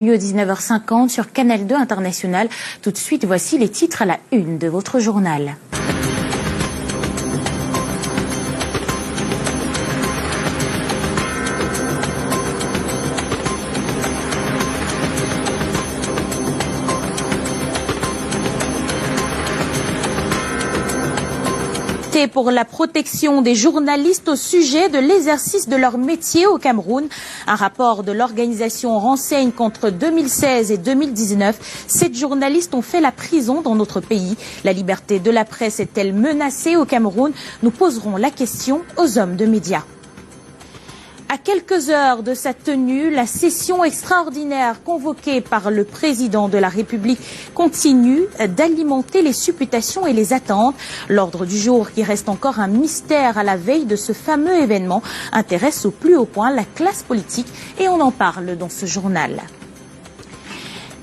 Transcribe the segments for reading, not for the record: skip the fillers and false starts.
Au 19h50 sur Canal 2 International. Tout de suite, voici les titres à la une de votre journal. Pour la protection des journalistes au sujet de l'exercice de leur métier au Cameroun. Un rapport de l'organisation renseigne qu'entre 2016 et 2019, 7 journalistes ont fait la prison dans notre pays. La liberté de la presse est-elle menacée au Cameroun? Nous poserons la question aux hommes de médias. À quelques heures de sa tenue, la session extraordinaire convoquée par le président de la République continue d'alimenter les supputations et les attentes. L'ordre du jour, qui reste encore un mystère à la veille de ce fameux événement, intéresse au plus haut point la classe politique et on en parle dans ce journal.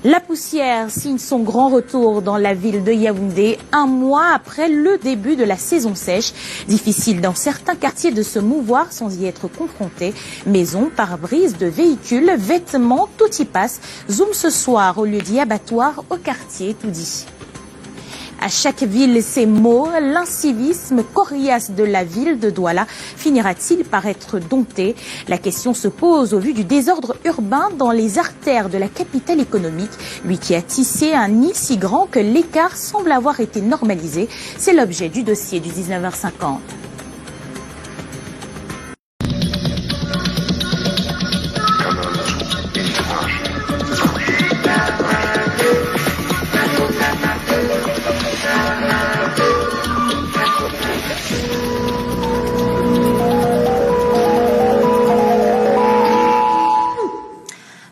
La poussière signe son grand retour dans la ville de Yaoundé, un mois après le début de la saison sèche. Difficile dans certains quartiers de se mouvoir sans y être confronté. Maisons, pare-brise de véhicules, vêtements, tout y passe. Zoom ce soir au lieu-dit abattoir au quartier tout dit. À chaque ville, ses mots, l'incivisme coriace de la ville de Douala finira-t-il par être dompté? La question se pose au vu du désordre urbain dans les artères de la capitale économique, lui qui a tissé un nid si grand que l'écart semble avoir été normalisé. C'est l'objet du dossier du 19h50.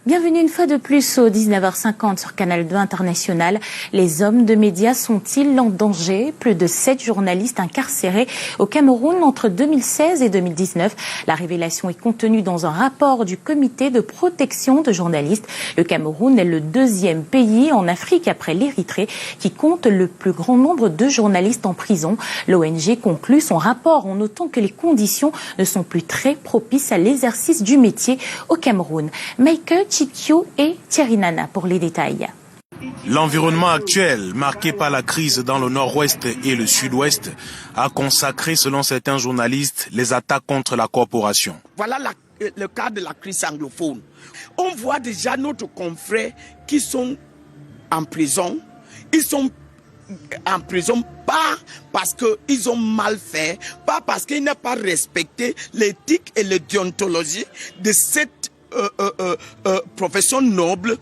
Bienvenue une fois de plus au 19h50 sur Canal 2 International. Les hommes de médias sont-ils en danger? Plus de 7 journalistes incarcérés au Cameroun entre 2016 et 2019. La révélation est contenue dans un rapport du comité de protection de journalistes. Le Cameroun est le deuxième pays en Afrique après l'Érythrée qui compte le plus grand nombre de journalistes en prison. L'ONG conclut son rapport en notant que les conditions ne sont plus très propices à l'exercice du métier au Cameroun. Michael Chikyo et Thierry Nana pour les détails. L'environnement actuel, marqué par la crise dans le nord-ouest et le sud-ouest, a consacré, selon certains journalistes, les attaques contre la corporation. Voilà le cas de la crise anglophone. On voit déjà nos confrères qui sont en prison. Ils sont en prison pas parce qu'ils ont mal fait, pas parce qu'ils n'ont pas respecté l'éthique et la déontologie de cette profession noble,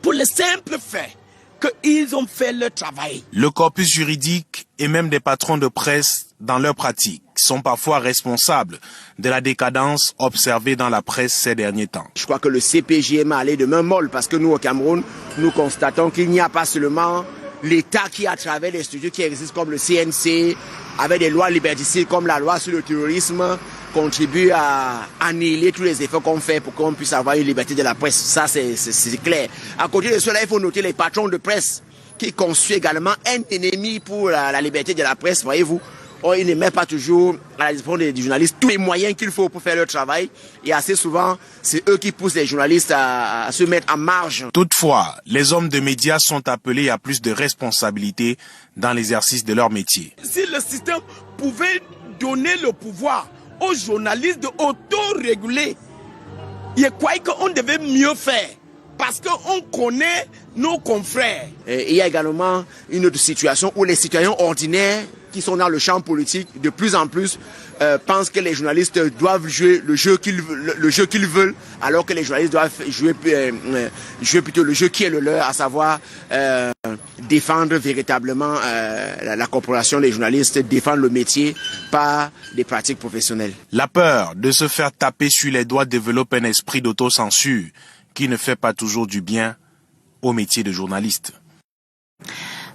pour le simple fait qu'ils ont fait leur travail. Le corpus juridique et même des patrons de presse, dans leur pratique, sont parfois responsables de la décadence observée dans la presse ces derniers temps. Je crois que le CPJM a allé de main molle parce que nous, au Cameroun, nous constatons qu'il n'y a pas seulement l'État qui, à travers les structures qui existent comme le CNC, avec des lois liberticides comme la loi sur le terrorisme, contribue à annihiler tous les efforts qu'on fait pour qu'on puisse avoir une liberté de la presse. Ça, c'est clair. À côté de cela, il faut noter les patrons de presse qui constituent également un ennemi pour la liberté de la presse, voyez-vous. Ils ne mettent pas toujours à la disposition des journalistes tous les moyens qu'il faut pour faire leur travail. Et assez souvent, c'est eux qui poussent les journalistes à se mettre en marge. Toutefois, les hommes de médias sont appelés à plus de responsabilités dans l'exercice de leur métier. Si le système pouvait donner le pouvoir aux journalistes de auto-réguler, je crois qu'on devait mieux faire. Parce qu'on connaît nos confrères. Et il y a également une autre situation où les citoyens ordinaires qui sont dans le champ politique de plus en plus pensent que les journalistes doivent jouer le jeu qu'ils veulent, alors que les journalistes doivent jouer plutôt le jeu qui est le leur, à savoir défendre véritablement la corporation des journalistes, défendre le métier par des pratiques professionnelles. La peur de se faire taper sur les doigts développe un esprit d'autocensure qui ne fait pas toujours du bien au métier de journaliste.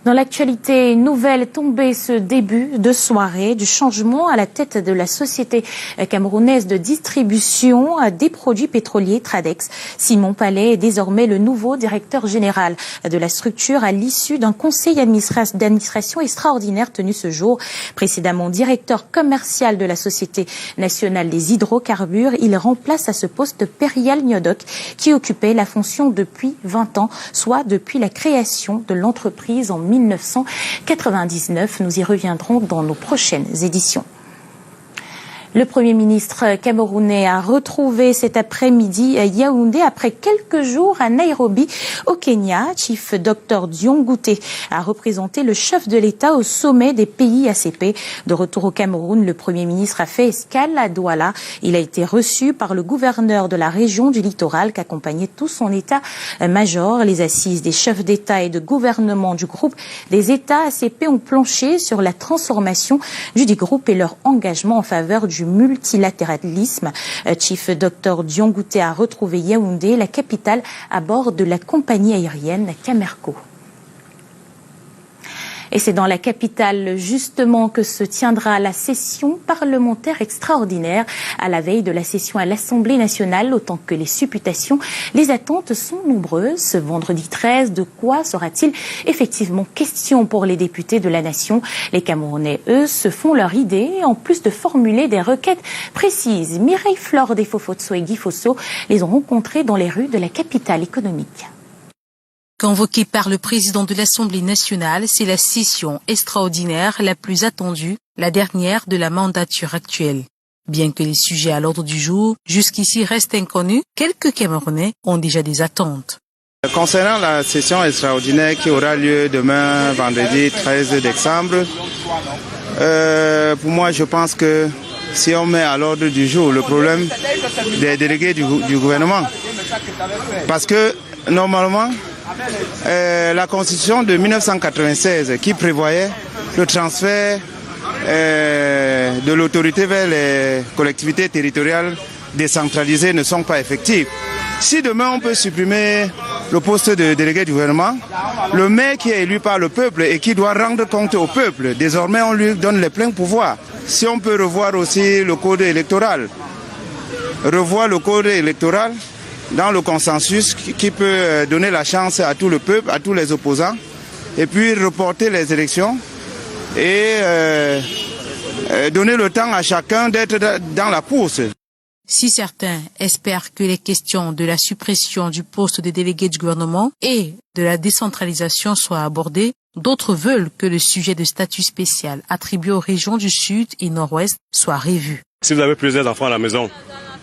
Dans l'actualité, une nouvelle tombée ce début de soirée du changement à la tête de la société camerounaise de distribution des produits pétroliers Tradex. Simon Palais est désormais le nouveau directeur général de la structure à l'issue d'un conseil d'administration extraordinaire tenu ce jour. Précédemment directeur commercial de la Société nationale des hydrocarbures, il remplace à ce poste Perial Nyodok qui occupait la fonction depuis 20 ans, soit depuis la création de l'entreprise en 1999. Nous y reviendrons dans nos prochaines éditions. Le Premier ministre camerounais a retrouvé cet après-midi à Yaoundé après quelques jours à Nairobi, au Kenya. Chief Dr Dion Ngouté a représenté le chef de l'État au sommet des pays ACP. De retour au Cameroun, le Premier ministre a fait escale à Douala. Il a été reçu par le gouverneur de la région du littoral qu'accompagnait tout son état-major. Les assises des chefs d'État et de gouvernement du groupe des États ACP ont planché sur la transformation du dit groupe et leur engagement en faveur du multilatéralisme. Chief Dr Dion Ngouté a retrouvé Yaoundé, la capitale, à bord de la compagnie aérienne Camerco. Et c'est dans la capitale, justement, que se tiendra la session parlementaire extraordinaire à la veille de la session à l'Assemblée nationale, autant que les supputations. Les attentes sont nombreuses. Ce vendredi 13, de quoi sera-t-il effectivement question pour les députés de la nation? Les Camerounais, eux, se font leur idée, en plus de formuler des requêtes précises. Mireille Flore Desfofotso et Guy Fosso les ont rencontrés dans les rues de la capitale économique. Convoquée par le président de l'Assemblée nationale, c'est la session extraordinaire la plus attendue, la dernière de la mandature actuelle. Bien que les sujets à l'ordre du jour jusqu'ici restent inconnus, quelques Camerounais ont déjà des attentes. Concernant la session extraordinaire qui aura lieu demain, vendredi 13 décembre, pour moi je pense que si on met à l'ordre du jour le problème des délégués du gouvernement, parce que normalement, la constitution de 1996 qui prévoyait le transfert de l'autorité vers les collectivités territoriales décentralisées ne sont pas effectives. Si demain on peut supprimer le poste de délégué du gouvernement, le maire qui est élu par le peuple et qui doit rendre compte au peuple, désormais on lui donne les pleins pouvoirs. Si on peut revoir aussi le code électoral, dans le consensus qui peut donner la chance à tout le peuple, à tous les opposants, et puis reporter les élections et donner le temps à chacun d'être dans la course. Si certains espèrent que les questions de la suppression du poste de délégué du gouvernement et de la décentralisation soient abordées, d'autres veulent que le sujet de statut spécial attribué aux régions du Sud et Nord-Ouest soit revu. Si vous avez plusieurs enfants à la maison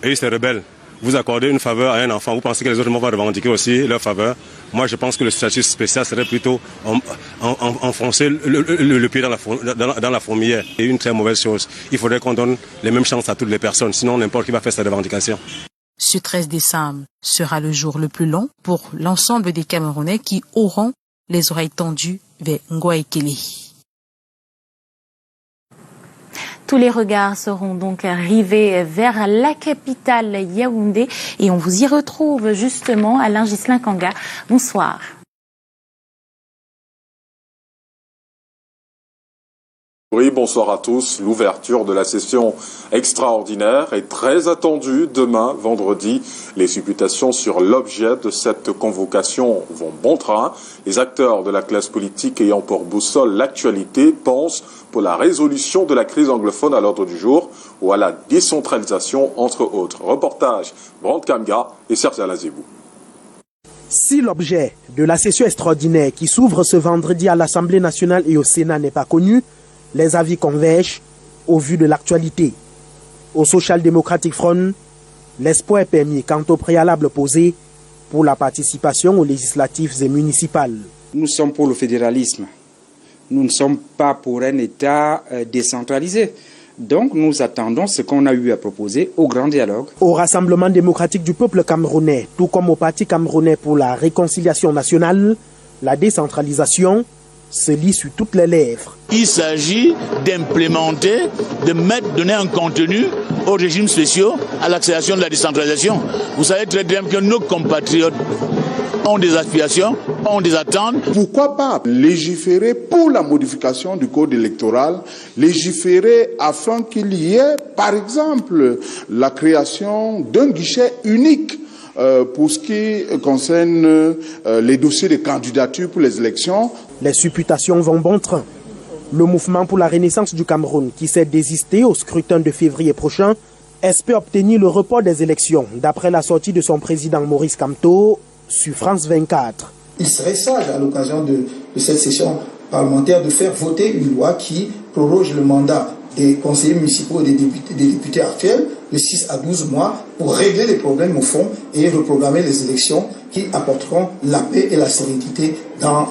et ils se rebellent, vous accordez une faveur à un enfant, vous pensez que les autres vont revendiquer aussi leur faveur. Moi, je pense que le statut spécial serait plutôt enfoncer le pied dans la fourmilière. C'est une très mauvaise chose. Il faudrait qu'on donne les mêmes chances à toutes les personnes, sinon n'importe qui va faire sa revendication. Ce 13 décembre sera le jour le plus long pour l'ensemble des Camerounais qui auront les oreilles tendues vers Ngouaïkele. Tous les regards seront donc rivés vers la capitale Yaoundé et on vous y retrouve justement. Alain Ghislain Kanga, bonsoir. Oui, bonsoir à tous. L'ouverture de la session extraordinaire est très attendue demain, vendredi. Les supputations sur l'objet de cette convocation vont bon train. Les acteurs de la classe politique ayant pour boussole l'actualité pensent pour la résolution de la crise anglophone à l'ordre du jour ou à la décentralisation, entre autres. Reportage Brand Kamga et Serge Alazébou. Si l'objet de la session extraordinaire qui s'ouvre ce vendredi à l'Assemblée nationale et au Sénat n'est pas connu, les avis convergent au vu de l'actualité. Au Social Democratic Front, l'espoir est permis quant au préalable posé pour la participation aux législatives et municipales. Nous sommes pour le fédéralisme. Nous ne sommes pas pour un État décentralisé. Donc nous attendons ce qu'on a eu à proposer au grand dialogue. Au Rassemblement démocratique du peuple camerounais, tout comme au Parti camerounais pour la réconciliation nationale, la décentralisation se lit sur toutes les lèvres. Il s'agit d'implémenter, de donner un contenu aux régimes spéciaux, à l'accélération de la décentralisation. Vous savez très bien que nos compatriotes ont des aspirations, ont des attentes. Pourquoi pas légiférer pour la modification du code électoral, légiférer afin qu'il y ait, par exemple, la création d'un guichet unique pour ce qui concerne les dossiers de candidature pour les élections. Les supputations vont bon train. Le mouvement pour la renaissance du Cameroun, qui s'est désisté au scrutin de février prochain, espère obtenir le report des élections, d'après la sortie de son président Maurice Kamto sur France 24. Il serait sage à l'occasion de cette session parlementaire de faire voter une loi qui proroge le mandat des conseillers municipaux et des députés actuels de 6 à 12 mois pour régler les problèmes au fond et reprogrammer les élections qui apporteront la paix et la sérénité dans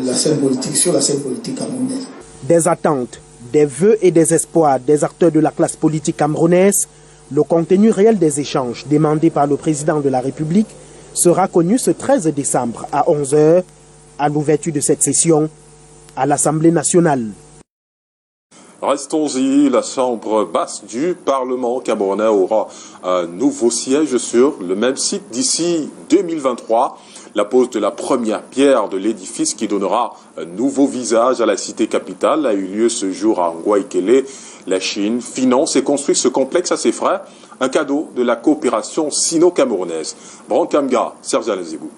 la scène politique, sur la scène politique camerounaise. Des attentes, des vœux et des espoirs des acteurs de la classe politique camerounaise, le contenu réel des échanges demandés par le président de la République sera connu ce 13 décembre à 11 h à l'ouverture de cette session à l'Assemblée nationale. Restons-y, la chambre basse du Parlement camerounais aura un nouveau siège sur le même site d'ici 2023. La pose de la première pierre de l'édifice qui donnera un nouveau visage à la cité capitale a eu lieu ce jour à Ngouaikele. La Chine finance et construit ce complexe à ses frais, un cadeau de la coopération sino-camerounaise. Brankamga, Serge Alazigou.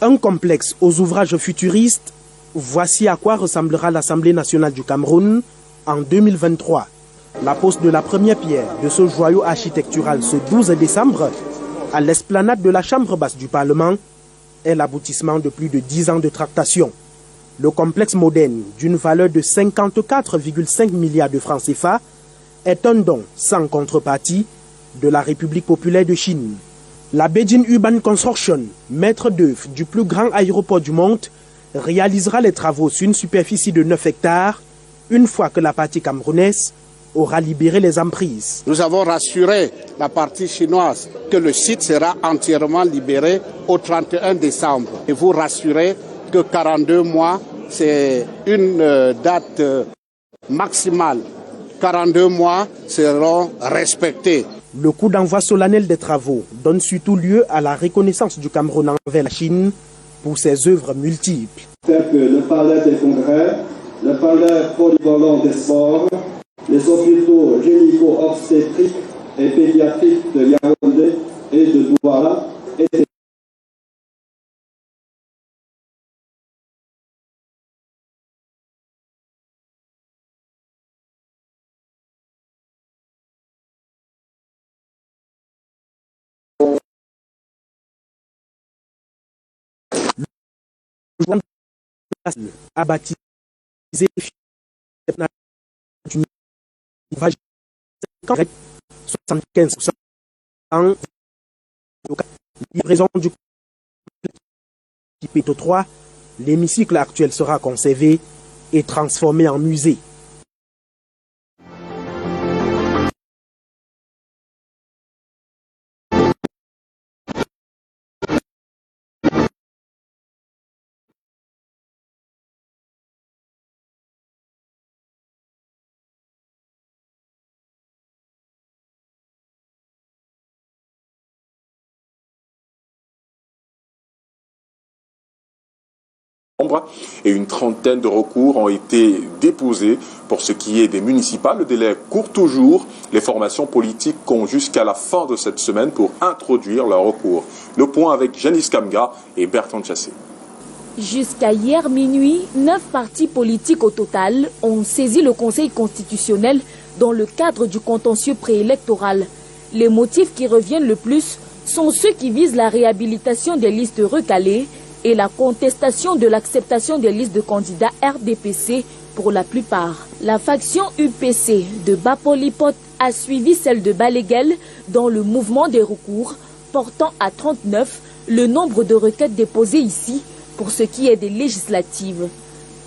Un complexe aux ouvrages futuristes, voici à quoi ressemblera l'Assemblée nationale du Cameroun en 2023. La pose de la première pierre de ce joyau architectural ce 12 décembre à l'esplanade de la chambre basse du Parlement est l'aboutissement de plus de 10 ans de tractation. Le complexe moderne, d'une valeur de 54,5 milliards de francs CFA, est un don sans contrepartie de la République populaire de Chine. La Beijing Urban Construction, maître d'œuvre du plus grand aéroport du monde, réalisera les travaux sur une superficie de 9 hectares une fois que la partie camerounaise aura libéré les emprises. Nous avons rassuré la partie chinoise que le site sera entièrement libéré au 31 décembre. Et vous rassurez que 42 mois, c'est une date maximale. 42 mois seront respectés. Le coup d'envoi solennel des travaux donne surtout lieu à la reconnaissance du Cameroun envers la Chine pour ses œuvres multiples. Tels que le palais des congrès, le palais polyvalent des sports, les hôpitaux gynéco-obstétriques et pédiatriques de Yaoundé et de Douala et a baptisé 75% en livraison du Pito 3, l'hémicycle actuel sera conservé et transformé en musée. Et une trentaine de recours ont été déposés. Pour ce qui est des municipales, le délai court toujours. Les formations politiques ont jusqu'à la fin de cette semaine pour introduire leur recours. Le point avec Janice Kamga et Bertrand Chassé. Jusqu'à hier minuit, 9 partis politiques au total ont saisi le Conseil constitutionnel dans le cadre du contentieux préélectoral. Les motifs qui reviennent le plus sont ceux qui visent la réhabilitation des listes recalées et la contestation de l'acceptation des listes de candidats RDPC pour la plupart. La faction UPC de Bapolipot a suivi celle de Baléguel dans le mouvement des recours, portant à 39 le nombre de requêtes déposées ici pour ce qui est des législatives.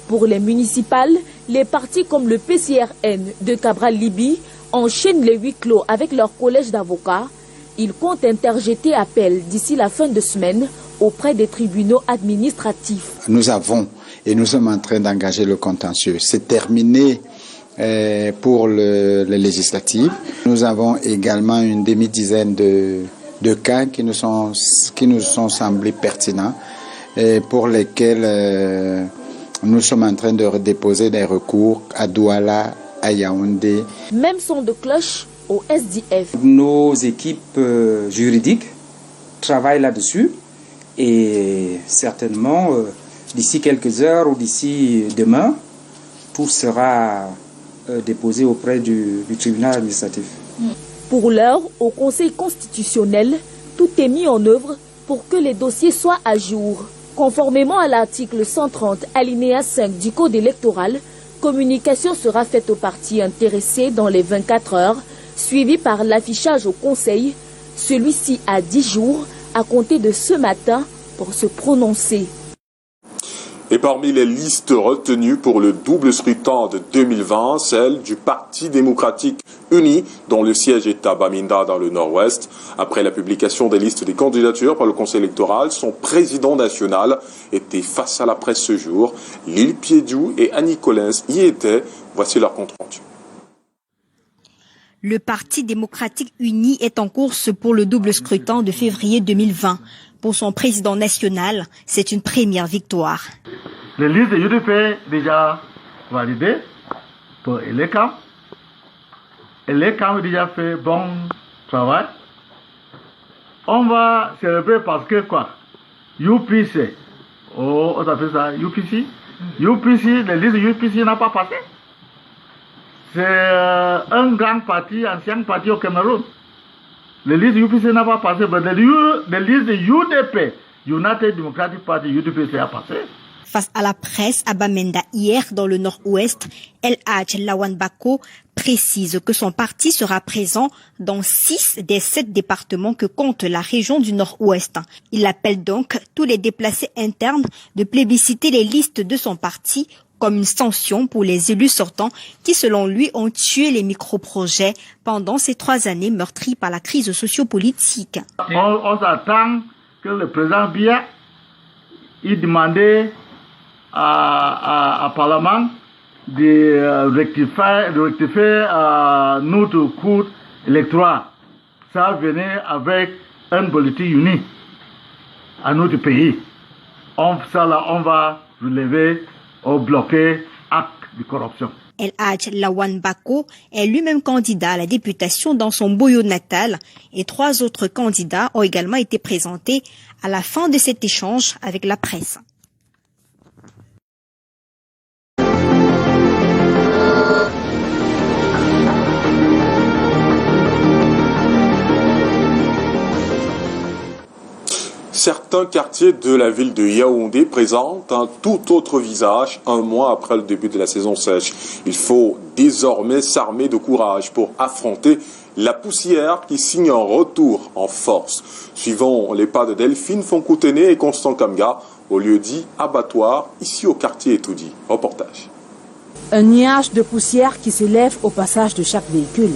Pour les municipales, les partis comme le PCRN de Cabral Libi enchaînent les huis clos avec leur collège d'avocats. Ils comptent interjeter appel d'ici la fin de semaine auprès des tribunaux administratifs. Nous avons et nous sommes en train d'engager le contentieux. C'est terminé pour les législatives. Nous avons également une demi-dizaine de cas qui nous sont semblés pertinents et pour lesquels nous sommes en train de déposer des recours à Douala, à Yaoundé. Même son de cloche au SDF. Nos équipes juridiques travaillent là-dessus et certainement d'ici quelques heures ou d'ici demain, tout sera déposé auprès du tribunal administratif. Pour l'heure, au Conseil constitutionnel, tout est mis en œuvre pour que les dossiers soient à jour. Conformément à l'article 130, alinéa 5 du Code électoral, communication sera faite aux partis intéressés dans les 24 heures, suivi par l'affichage au Conseil, celui-ci a 10 jours à compter de ce matin pour se prononcer. Et parmi les listes retenues pour le double scrutin de 2020, celle du Parti démocratique uni, dont le siège est à Bamenda dans le nord-ouest. Après la publication des listes des candidatures par le Conseil électoral, son président national était face à la presse ce jour. Lille Piediou et Annie Collins y étaient. Voici leur compte rendu. Le Parti démocratique uni est en course pour le double scrutin de février 2020. Pour son président national, c'est une première victoire. Les listes de UDP déjà validées pour Elekam. Elekam a déjà fait bon travail. On va célébrer parce que quoi? UPC. Oh, on appelle ça UPC. UPC, les listes de UPC n'ont pas passé. C'est un grand parti, ancien parti au Cameroun. Les listes de UPC n'ont pas passé, mais les listes de UDP, United Democratic Party, UDP, a passé. Face à la presse à Bamenda hier dans le nord-ouest, El Hadj Lawan Bako précise que son parti sera présent dans 6 des 7 départements que compte la région du nord-ouest. Il appelle donc tous les déplacés internes de plébisciter les listes de son parti comme une sanction pour les élus sortants qui, selon lui, ont tué les micro-projets pendant ces 3 années meurtries par la crise sociopolitique. On s'attend que le président Biya il demandait à Parlement de rectifier notre cours électoral. Ça venait avec une politique unie à notre pays. On va relever ou bloquer acte de corruption. El Hadj Lawan Bako est lui-même candidat à la députation dans son boyau natal et 3 autres candidats ont également été présentés à la fin de cet échange avec la presse. Certains quartiers de la ville de Yaoundé présentent un tout autre visage un mois après le début de la saison sèche. Il faut désormais s'armer de courage pour affronter la poussière qui signe un retour en force. Suivons les pas de Delphine Fonkoutené et Constant Kamga au lieu dit abattoir, ici au quartier Etoudi. Reportage. Un nuage de poussière qui s'élève au passage de chaque véhicule.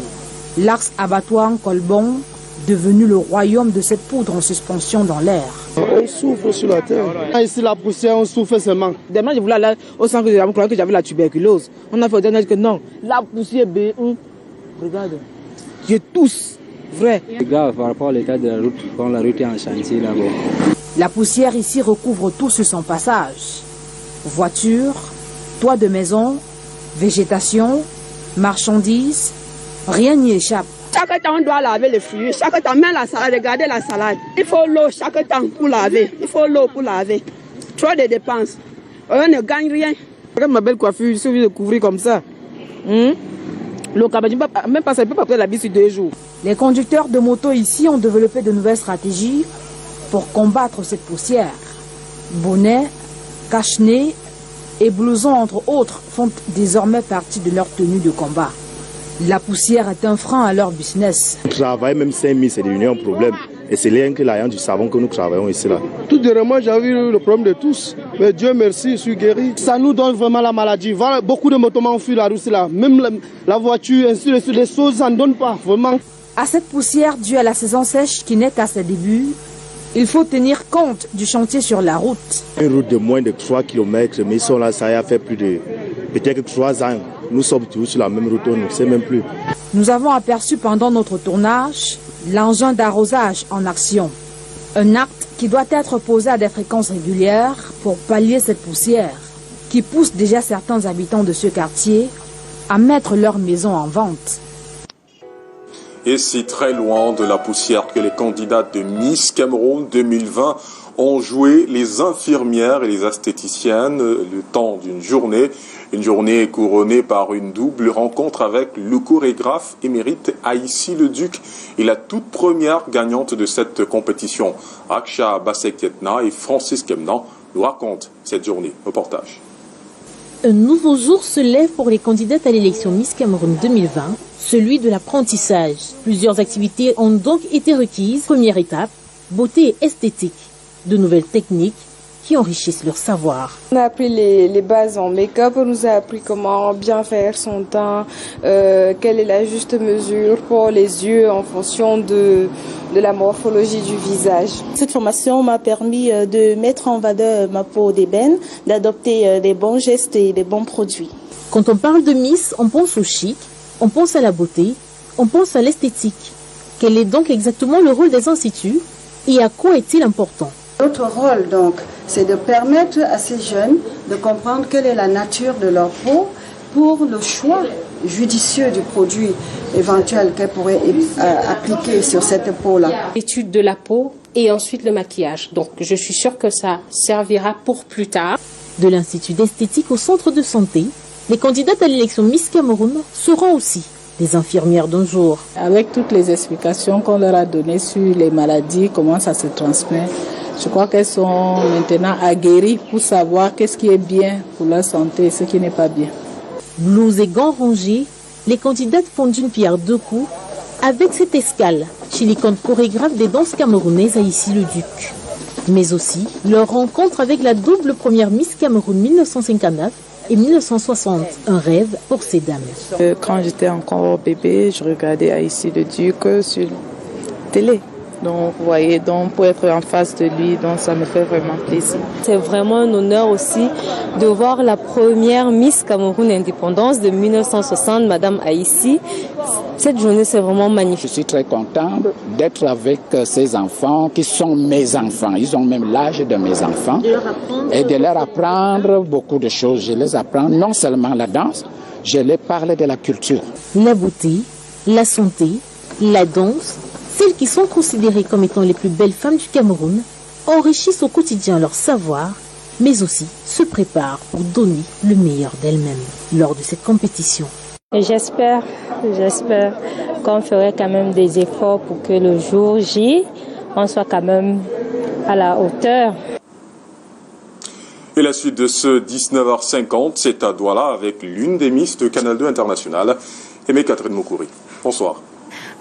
L'axe abattoir Colbon, devenu le royaume de cette poudre en suspension dans l'air. On souffre sur la terre. Ici, la poussière, on souffre seulement. Demain, je voulais aller au centre de la croyais que j'avais la tuberculose. On a fait dire que non, la poussière, regarde, je tousse, vrai. C'est grave par rapport à l'état de la route, quand la route est en chantier là-bas. La poussière ici recouvre tout sur son passage. Voitures, toits de maison, végétation, marchandises, rien n'y échappe. Chaque temps, on doit laver les fruits. Chaque temps, même la salade, regardez la salade. Il faut l'eau chaque temps pour laver. Il faut l'eau pour laver. Trop de dépenses. On ne gagne rien. Regarde ma belle coiffure, je suis de couvrir comme ça. Le cabane, même pas ça, il peut pas prendre la bise sur 2 jours. Les conducteurs de moto ici ont développé de nouvelles stratégies pour combattre cette poussière. Bonnets, cache-nez et blousons, entre autres, font désormais partie de leur tenue de combat. La poussière est un frein à leur business. Travailler même 5 000, c'est devenu un problème. Et c'est rien que l'argent du savon que nous travaillons ici là. Tout dernièrement, j'ai eu le problème de tous. Mais Dieu merci, je suis guéri. Ça nous donne vraiment la maladie. Voilà, beaucoup de motos ont fui la route là. Même la voiture, ainsi de suite, les choses, ça ne donne pas vraiment. À cette poussière due à la saison sèche qui n'est qu'à ses débuts, Il faut tenir compte du chantier sur la route. Une route de moins de 3 km, mais ils sont là, ça a fait plus de peut-être 3 ans. Nous sommes toujours sur la même route, on ne sait même plus. Nous avons aperçu pendant notre tournage l'engin d'arrosage en action. Un acte qui doit être posé à des fréquences régulières pour pallier cette poussière qui pousse déjà certains habitants de ce quartier à mettre leur maison en vente. Et c'est très loin de la poussière que les candidats de Miss Cameroun 2020 ont joué les infirmières et les esthéticiennes le temps d'une journée. Une journée couronnée par une double rencontre avec le chorégraphe émérite Aïssi Leduc et la toute première gagnante de cette compétition. Aksha Basekietna et Francis Kemnan nous racontent cette journée. Reportage. Un nouveau jour se lève pour les candidates à l'élection Miss Cameroun 2020, celui de l'apprentissage. Plusieurs activités ont donc été requises. Première étape, beauté et esthétique. De nouvelles techniques qui enrichissent leur savoir. On a appris les bases en make-up, on nous a appris comment bien faire son teint, quelle est la juste mesure pour les yeux en fonction de la morphologie du visage. Cette formation m'a permis de mettre en valeur ma peau d'ébène, d'adopter des bons gestes et des bons produits. Quand on parle de Miss, on pense au chic, on pense à la beauté, on pense à l'esthétique. Quel est donc exactement le rôle des instituts et à quoi est-il important? Notre rôle, donc, c'est de permettre à ces jeunes de comprendre quelle est la nature de leur peau pour le choix judicieux du produit éventuel qu'elles pourraient appliquer sur cette peau-là. L'étude de la peau et ensuite le maquillage. Donc, je suis sûre que ça servira pour plus tard. De l'Institut d'esthétique au centre de santé, les candidates à l'élection Miss Cameroun seront aussi des infirmières d'un jour. Avec toutes les explications qu'on leur a données sur les maladies, comment ça se transmet, je crois qu'elles sont maintenant aguerries pour savoir qu'est-ce qui est bien pour leur santé et ce qui n'est pas bien. Blouse et gants rangés, les candidates font d'une pierre deux coups avec cette escale chez l'icône chorégraphe des danses camerounaises Aïssi Leduc. Mais aussi leur rencontre avec la double première Miss Cameroun 1959 et 1960, un rêve pour ces dames. Quand j'étais encore bébé, je regardais Aïssi Leduc sur la télé. Donc, vous voyez, donc pour être en face de lui, donc ça me fait vraiment plaisir. C'est vraiment un honneur aussi de voir la première Miss Cameroun Indépendance de 1960, Madame Aïssi. Cette journée, c'est vraiment magnifique. Je suis très content d'être avec ces enfants qui sont mes enfants. Ils ont même l'âge de mes enfants. Et de leur apprendre beaucoup de choses. Je les apprends non seulement la danse, je les parle de la culture. La beauté, la santé, la danse, celles qui sont considérées comme étant les plus belles femmes du Cameroun enrichissent au quotidien leur savoir, mais aussi se préparent pour donner le meilleur d'elles-mêmes lors de cette compétition. J'espère qu'on ferait quand même des efforts pour que le jour J, on soit quand même à la hauteur. Et la suite de ce 19h50, c'est à Douala avec l'une des Miss de Canal 2 International, Aimée Catherine Moukouri. Bonsoir.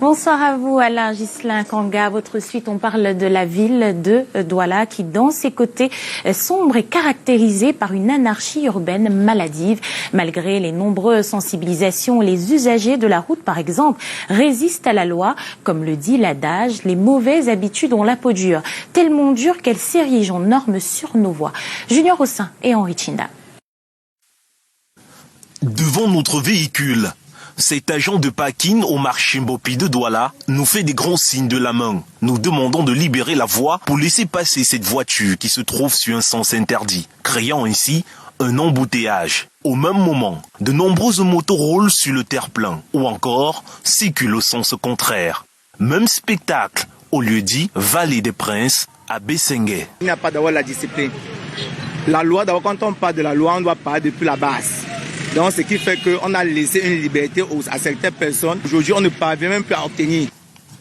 Bonsoir à vous, Alain Ghislain Kanga. Votre suite, on parle de la ville de Douala qui, dans ses côtés sombres, est caractérisée par une anarchie urbaine maladive. Malgré les nombreuses sensibilisations, les usagers de la route, par exemple, résistent à la loi. Comme le dit l'adage, les mauvaises habitudes ont la peau dure, tellement dure qu'elles s'érigent en normes sur nos voies. Junior Ossin et Henri Chinda. Devant notre véhicule, cet agent de parking au marché Mbopi de Douala nous fait des grands signes de la main. Nous demandons de libérer la voie pour laisser passer cette voiture qui se trouve sur un sens interdit, créant ainsi un embouteillage. Au même moment, de nombreuses motos roulent sur le terre-plein ou encore circulent au sens contraire. Même spectacle au lieu-dit Vallée des Princes à Bessengue. Il n'y a pas d'avoir la discipline. La loi, d'abord, quand on parle de la loi, on doit parler depuis la base. Donc, ce qui fait qu'on a laissé une liberté à certaines personnes. Aujourd'hui, on ne parvient même plus à obtenir.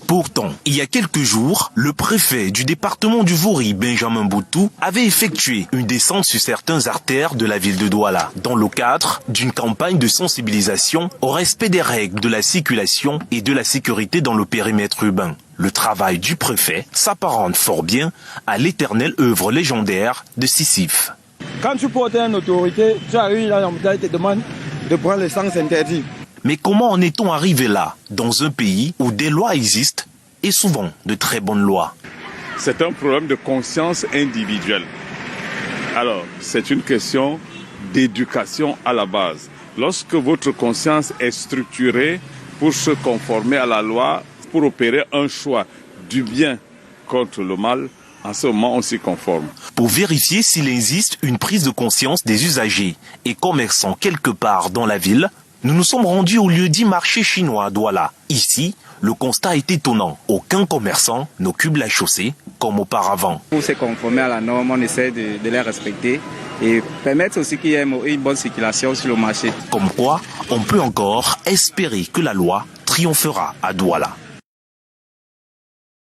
Pourtant, il y a quelques jours, le préfet du département du Vouri, Benjamin Boutou, avait effectué une descente sur certaines artères de la ville de Douala, dans le cadre d'une campagne de sensibilisation au respect des règles de la circulation et de la sécurité dans le périmètre urbain. Le travail du préfet s'apparente fort bien à l'éternelle œuvre légendaire de Sisyphe. Quand tu portes une autorité, tu arrives là, on te demande de prendre le sens interdit. Mais comment en est-on arrivé là, dans un pays où des lois existent, et souvent de très bonnes lois? c'est un problème de conscience individuelle. Alors, c'est une question d'éducation à la base. Lorsque votre conscience est structurée pour se conformer à la loi, pour opérer un choix du bien contre le mal, en ce moment, on s'y conforme. Pour vérifier s'il existe une prise de conscience des usagers et commerçants quelque part dans la ville, nous nous sommes rendus au lieu-dit marché chinois à Douala. Ici, le constat est étonnant. Aucun commerçant n'occupe la chaussée comme auparavant. Pour se conformer à la norme, on essaie de les respecter et permettre aussi qu'il y ait une bonne circulation sur le marché. Comme quoi, on peut encore espérer que la loi triomphera à Douala.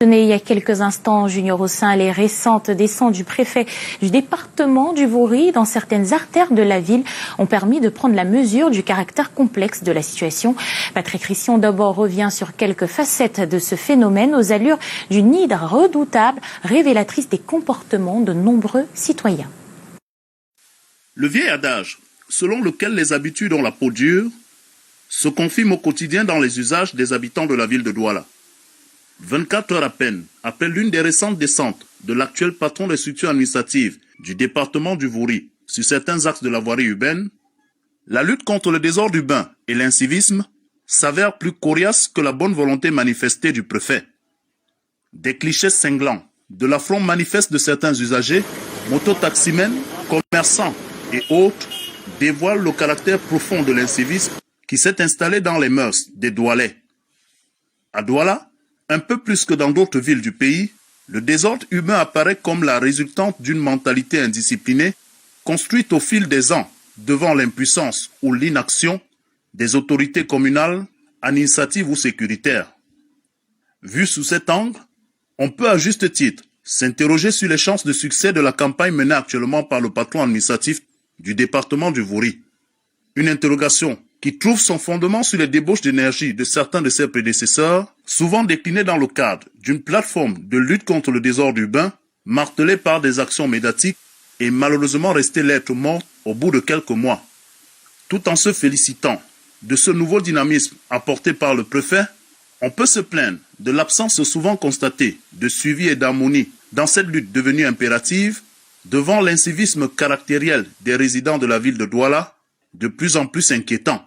Il y a quelques instants, Junior Ossin, les récentes descentes du préfet du département du Vouri dans certaines artères de la ville ont permis de prendre la mesure du caractère complexe de la situation. Patrick Rission d'abord revient sur quelques facettes de ce phénomène aux allures d'une hydre redoutable, révélatrice des comportements de nombreux citoyens. Le vieil adage, selon lequel les habitudes ont la peau dure, se confirme au quotidien dans les usages des habitants de la ville de Douala. 24 heures à peine après l'une des récentes descentes de l'actuel patron des structures administratives du département du Vouri sur certains axes de la voirie urbaine, la lutte contre le désordre urbain et l'incivisme s'avère plus coriace que la bonne volonté manifestée du préfet. Des clichés cinglants, de l'affront manifeste de certains usagers, mototaximens, commerçants et autres dévoilent le caractère profond de l'incivisme qui s'est installé dans les mœurs des Doualais. À Douala, un peu plus que dans d'autres villes du pays, le désordre humain apparaît comme la résultante d'une mentalité indisciplinée construite au fil des ans devant l'impuissance ou l'inaction des autorités communales, administratives ou sécuritaires. Vu sous cet angle, on peut à juste titre s'interroger sur les chances de succès de la campagne menée actuellement par le patron administratif du département du Vouri. Une interrogation qui trouve son fondement sur les débauches d'énergie de certains de ses prédécesseurs, souvent déclinés dans le cadre d'une plateforme de lutte contre le désordre urbain, martelée par des actions médiatiques et malheureusement restée lettre morte au bout de quelques mois. Tout en se félicitant de ce nouveau dynamisme apporté par le préfet, on peut se plaindre de l'absence souvent constatée de suivi et d'harmonie dans cette lutte devenue impérative devant l'incivisme caractériel des résidents de la ville de Douala, de plus en plus inquiétant.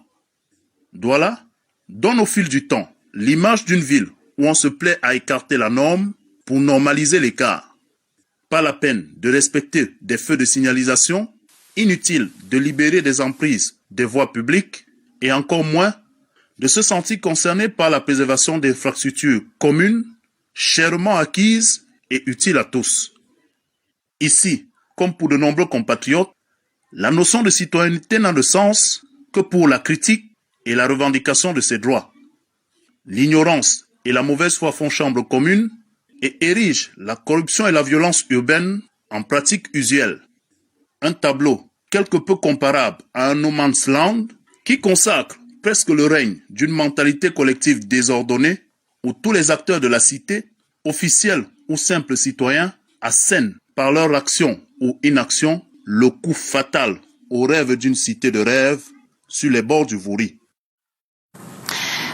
Douala donne au fil du temps l'image d'une ville où on se plaît à écarter la norme pour normaliser l'écart. Pas la peine de respecter des feux de signalisation, inutile de libérer des emprises des voies publiques et encore moins de se sentir concerné par la préservation des infrastructures communes, chèrement acquises et utiles à tous. Ici, comme pour de nombreux compatriotes, la notion de citoyenneté n'a de sens que pour la critique et la revendication de ses droits. L'ignorance et la mauvaise foi font chambre commune et érigent la corruption et la violence urbaine en pratique usuelle. Un tableau quelque peu comparable à un no man's land qui consacre presque le règne d'une mentalité collective désordonnée où tous les acteurs de la cité, officiels ou simples citoyens, assènent par leur action ou inaction le coup fatal au rêve d'une cité de rêve sur les bords du Vouri.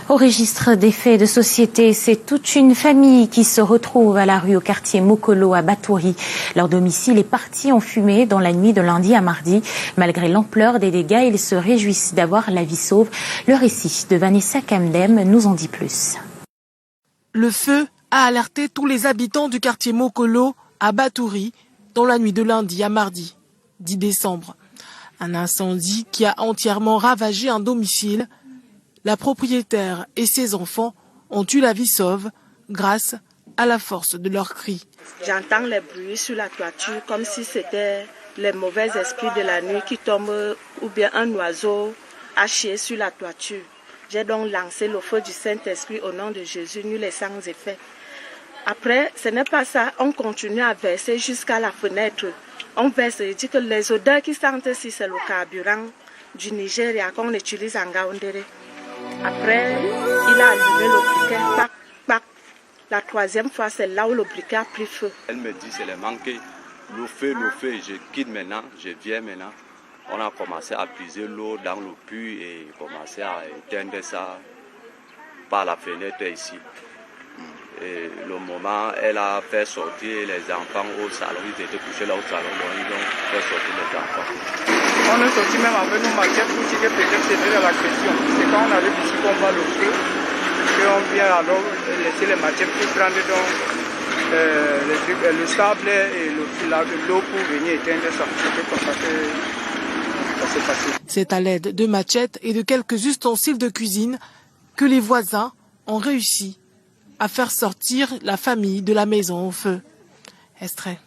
Au registre des faits de société, c'est toute une famille qui se retrouve à la rue au quartier Mokolo à Batouri. Leur domicile est parti en fumée dans la nuit de lundi à mardi. Malgré l'ampleur des dégâts, ils se réjouissent d'avoir la vie sauve. Le récit de Vanessa Kamdem nous en dit plus. Le feu a alerté tous les habitants du quartier Mokolo à Batouri dans la nuit de lundi à mardi, 10 décembre. Un incendie qui a entièrement ravagé un domicile. La propriétaire et ses enfants ont eu la vie sauve grâce à la force de leurs cris. J'entends les bruits sur la toiture comme si c'était les mauvais esprits de la nuit qui tombent ou bien un oiseau haché sur la toiture. J'ai donc lancé le feu du Saint-Esprit au nom de Jésus, nul et sans effet. Après, ce n'est pas ça, on continue à verser jusqu'à la fenêtre. On verse, je dis que les odeurs qui sentent ici, c'est le carburant du Nigeria qu'on utilise en Gaoundéré. Après, il a allumé le briquet, pac, pac. La troisième fois, c'est là où le briquet a pris feu. Elle me dit, c'est le manque, le feu, je quitte maintenant, je viens maintenant. On a commencé à puiser l'eau dans le puits et commencé à éteindre ça par la fenêtre ici. Et le moment, elle a fait sortir les enfants au salon. Ils étaient couchés là au salon, donc ils ont fait sortir les enfants. On est sorti même avec nos machettes pour dire que peut-être c'était la question. C'est quand on arrive ici qu'on voit le feu, qu'on vient alors laisser les machettes pour prendre donc le sable et l'eau pour venir éteindre ça. C'était comme ça que ça s'est passé. C'est à l'aide de machettes et de quelques ustensiles de cuisine que les voisins ont réussi à faire sortir la famille de la maison au feu. Extrait.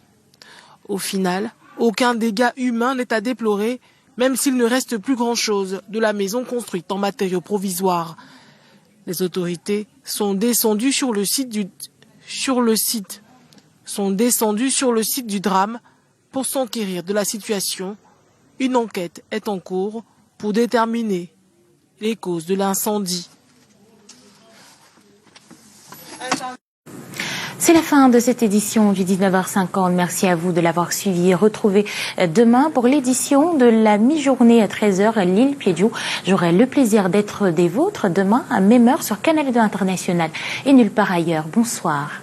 Au final, aucun dégât humain n'est à déplorer, même s'il ne reste plus grand-chose de la maison construite en matériaux provisoires. Les autorités sont descendues sur le site du drame pour s'enquérir de la situation. Une enquête est en cours pour déterminer les causes de l'incendie. C'est la fin de cette édition du 19h50. Merci à vous de l'avoir suivi. Retrouvez demain pour l'édition de la mi-journée à 13h à l'île Piédiou. J'aurai le plaisir d'être des vôtres demain à même heure sur Canal 2 International et nulle part ailleurs. Bonsoir.